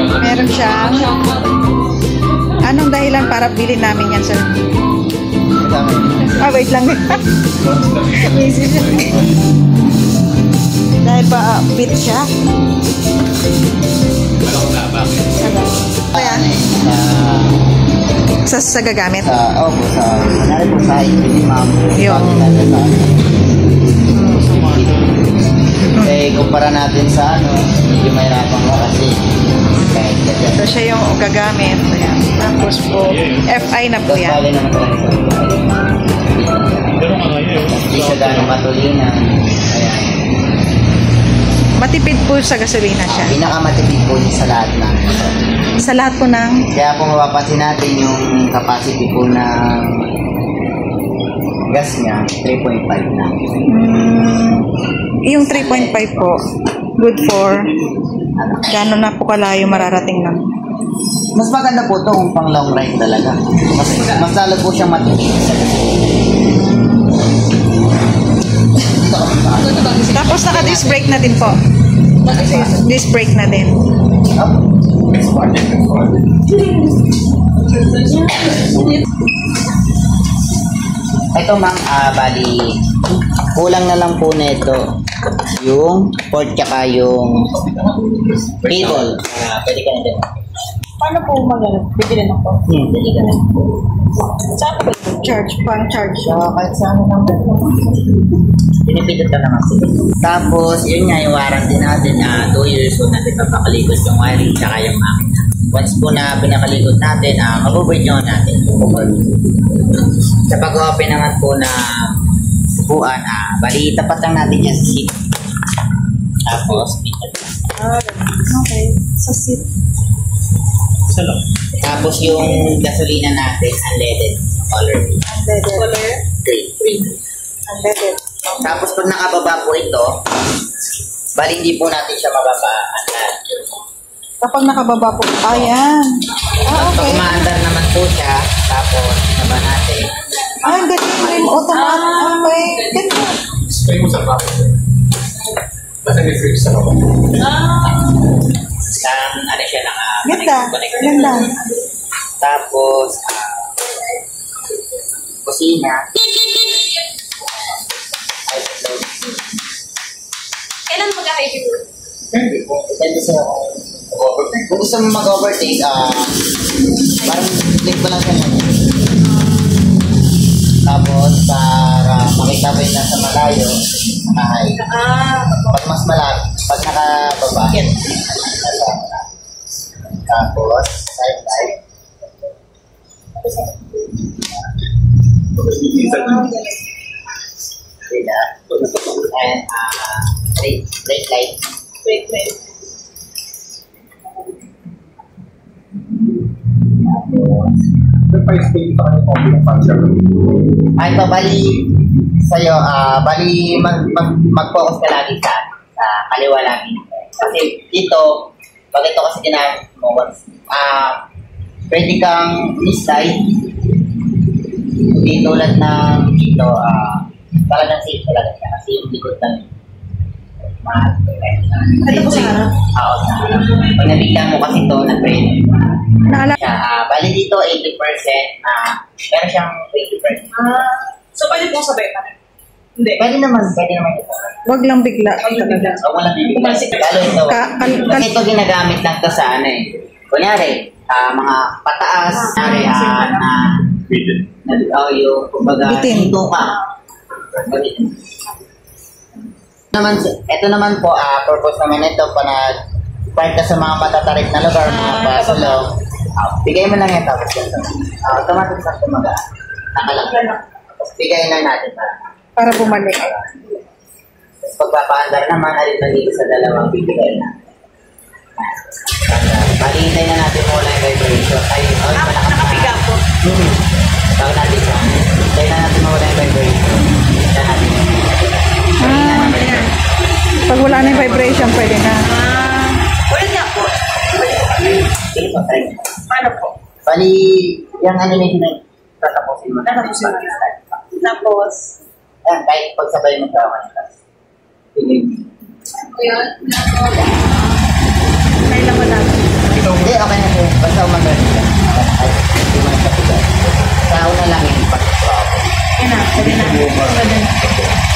Meron siya. Anong dahilan para bilhin namin yan, sir? Wait lang. Easy siya. Dahil pa fit siya. Kaya? Sa gagamit? Opo, nangyari po sa hindi ma'am. Yun. Eh, kumpara natin sa medyo mahirapan ka kasi. So, siya yung gagamit. Ayan. Tapos po, FI na po yan. Bali naman talaga hindi siya gano'ng katulina. Ayan. Matipid po sa gasolina siya. Pinakamatipid po niya sa lahat na. Sa lahat po ng... Kaya po mapapansin natin yung capacity po ng gas niya, 3.5 na. Yung 3.5 po, good for gano'n na po kalayo mararating lang. Mas maganda po ito kung pang long ride talaga. Mas lalo po siyang matipid. Tapos naka-disc brake na din po. Disc brake na din. Ito ma'am, bali, kulang na lang po nito yung port tsaka yung cable. Pwede ka na din. Paano po mag-ano? Bibili na po? Pwede ka na. Saan po? Charge? Paano charge? Kahit saan naman. Pinipindot ka naman. Tapos, yun nga yung warranty natin. 2 years po natin papakalikot yung wiring tsaka yung makina. Once po na pinakalikot natin, mabubuit nyo natin. Sa pag-open naman po na subuan, bali tapat lang natin yan sa seat. Tapos, okay. Sa seat. Tapos yung gasolina natin, unleaded color. Unleaded. Color? Green. Unleaded. Tapos pag nakababa po ito, bali hindi po natin siya mababaan. Kapag nakababa po, ayan. Pag Okay. umaandar naman po siya, tapos naba natin. Galing rin. Automatic. Okay. Ganda. Spray mo sa bako. Basta may free sa bako. Ano siya lang, Ganda. Ganda. Tapos, kusina. Kailan mag-hybrid? Depende sa kung gusto mo mag-overtake, parang click mo lang siya lang. Tapos, para makita mo yung nasa malayo, nakahay. Pag mas malapit, pag nakababa, nasa tapos, side. And, brake light. Ay, bali sa'yo, bali mag-focus ka lagi sa kaliwa lagi. Kasi dito, pag ito kasi ginamit mo, pwede kang mislide. Hindi tulad ng dito, talagang safe talaga siya. Kasi yung likod ng Ito po sa harap? Oo, sa harap. Pag nabigyan mo kasi ito, nag-brake. Bali dito, 80%. Pero siyang 20%. So, pwede pong sabay pa rin? Hindi. Pwede naman ito. Wag lang bigla. O, wala bibig. Lalo ito. Kasi ito ginagamit lang to sa kunyari, mga pataas, kunyari, yung, kumbaga, dito ka. Ito naman po, purpose naman ito, park ka sa mga matatarik na lugar, mga pasulong. Bigay mo lang yan, tapos yan. Automatic sa tumaga. Nakalang. Tapos bigay lang natin Para bumalik. Tapos pagpapaandar naman, alin na dito sa dalawang bibigay na. Balintay na natin muna yung vibration. Nakapiga po. Tawag natin siya. Balintay na natin muna yung vibration. Balintay natin yung Ayan. Pag wala na yung vibration, pwede na. Ulit nga po. Paano po? Bali, yung animation na tatapusin mo. Tapos, Ayan, kahit pagsabay mo sa manitas. kailan mo natin? Hindi, okay na po. Basta umagali ka. Ay, hindi man sa pigas. Sa una lang yung pag-drop. Yan na, pwede na. Pwede na.